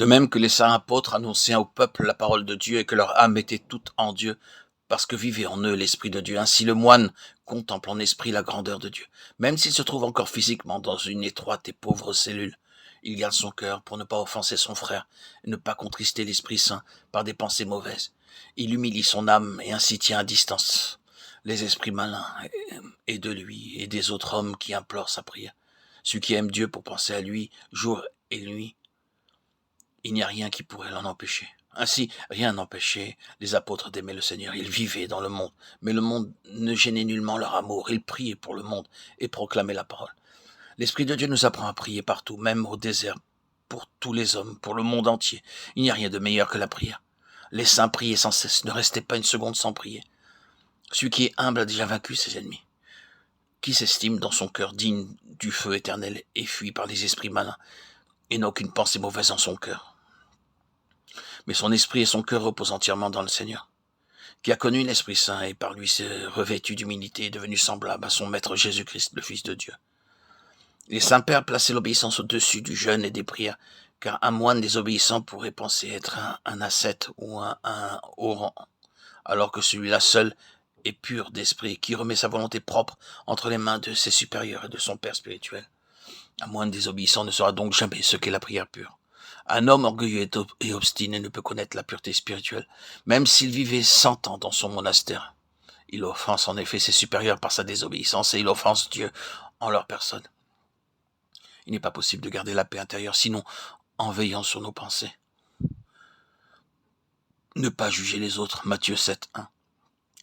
De même que les saints apôtres annonçaient au peuple la parole de Dieu et que leur âme était toute en Dieu, parce que vivait en eux l'Esprit de Dieu. Ainsi le moine contemple en esprit la grandeur de Dieu. Même s'il se trouve encore physiquement dans une étroite et pauvre cellule, il garde son cœur pour ne pas offenser son frère et ne pas contrister l'Esprit Saint par des pensées mauvaises. Il humilie son âme et ainsi tient à distance les esprits malins et de lui et des autres hommes qui implorent sa prière. Celui qui aime Dieu pour penser à lui jour et nuit, il n'y a rien qui pourrait l'en empêcher. Ainsi, rien n'empêchait les apôtres d'aimer le Seigneur. Ils vivaient dans le monde, mais le monde ne gênait nullement leur amour. Ils priaient pour le monde et proclamaient la parole. L'Esprit de Dieu nous apprend à prier partout, même au désert, pour tous les hommes, pour le monde entier. Il n'y a rien de meilleur que la prière. Les saints priaient sans cesse, ne restez pas une seconde sans prier. Celui qui est humble a déjà vaincu ses ennemis. Qui s'estime dans son cœur digne du feu éternel et fuit par les esprits malins et n'a aucune pensée mauvaise en son cœur. Mais son esprit et son cœur reposent entièrement dans le Seigneur, qui a connu l'Esprit Saint et par lui s'est revêtu d'humilité et devenu semblable à son Maître Jésus-Christ, le Fils de Dieu. Les saints pères plaçaient l'obéissance au-dessus du jeûne et des prières, car un moine désobéissant pourrait penser être un ascète ou un orant, alors que celui-là seul est pur d'esprit, qui remet sa volonté propre entre les mains de ses supérieurs et de son Père spirituel. Un moine désobéissant ne saura donc jamais ce qu'est la prière pure. Un homme orgueilleux et obstiné ne peut connaître la pureté spirituelle, même s'il vivait 100 ans dans son monastère. Il offense en effet ses supérieurs par sa désobéissance et il offense Dieu en leur personne. Il n'est pas possible de garder la paix intérieure sinon en veillant sur nos pensées. Ne pas juger les autres, Matthieu 7:1.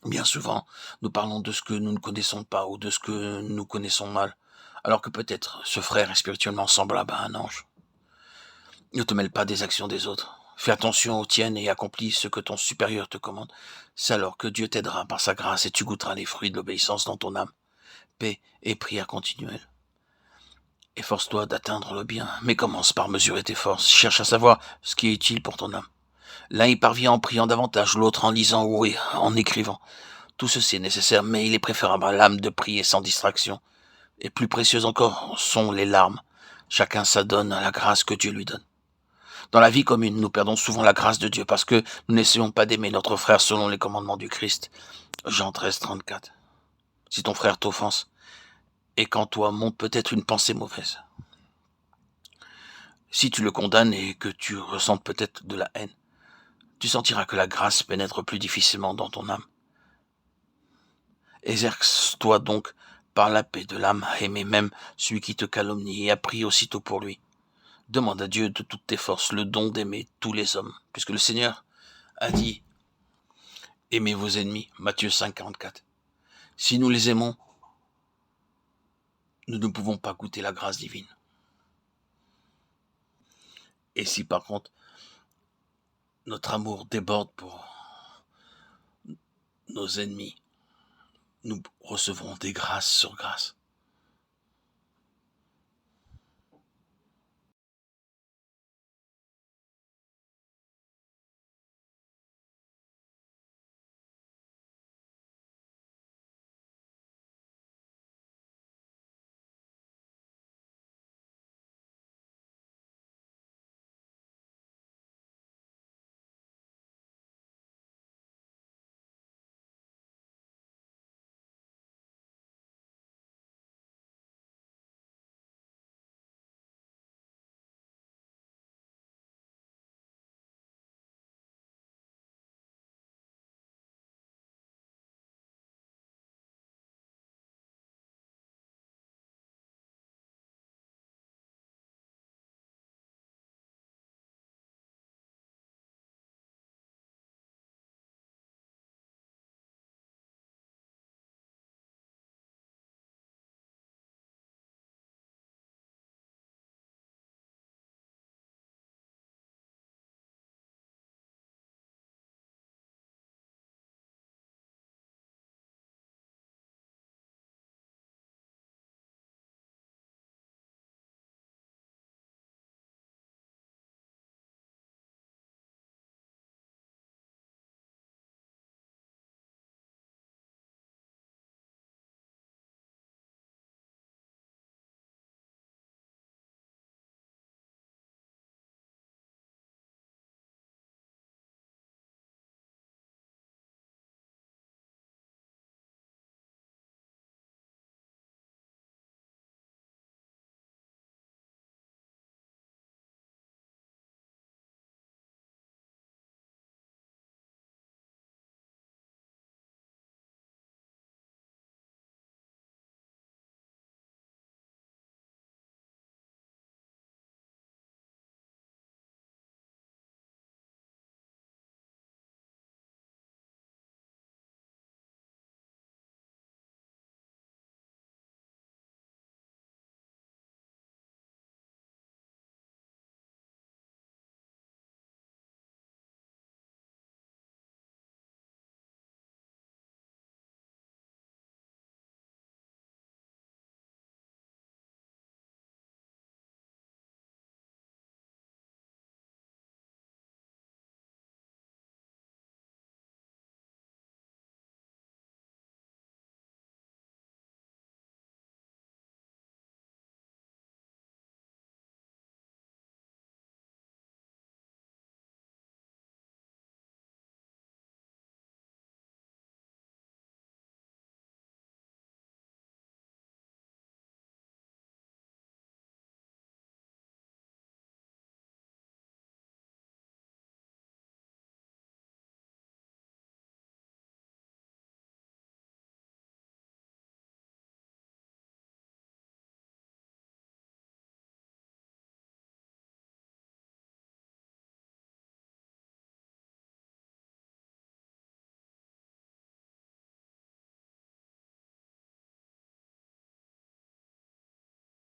Bien souvent, nous parlons de ce que nous ne connaissons pas ou de ce que nous connaissons mal, alors que peut-être ce frère est spirituellement semblable à un ange. Ne te mêle pas des actions des autres. Fais attention aux tiennes et accomplis ce que ton supérieur te commande. C'est alors que Dieu t'aidera par sa grâce et tu goûteras les fruits de l'obéissance dans ton âme. Paix et prière continuelle. Efforce-toi d'atteindre le bien, mais commence par mesurer tes forces. Cherche à savoir ce qui est utile pour ton âme. L'un y parvient en priant davantage, l'autre en lisant ou en écrivant. Tout ceci est nécessaire, mais il est préférable à l'âme de prier sans distraction. Et plus précieuses encore sont les larmes. Chacun s'adonne à la grâce que Dieu lui donne. Dans la vie commune, nous perdons souvent la grâce de Dieu parce que nous n'essayons pas d'aimer notre frère selon les commandements du Christ. Jean 13:34. Si ton frère t'offense, et qu'en toi monte peut-être une pensée mauvaise, si tu le condamnes et que tu ressentes peut-être de la haine, tu sentiras que la grâce pénètre plus difficilement dans ton âme. Exerce-toi donc par la paix de l'âme à aimer même celui qui te calomnie et à prier aussitôt pour lui. Demande à Dieu de toutes tes forces le don d'aimer tous les hommes, puisque le Seigneur a dit « Aimez vos ennemis » Matthieu 5:44. Si nous les aimons, nous ne pouvons pas goûter la grâce divine. Et si par contre, notre amour déborde pour nos ennemis, nous recevrons des grâces sur grâce.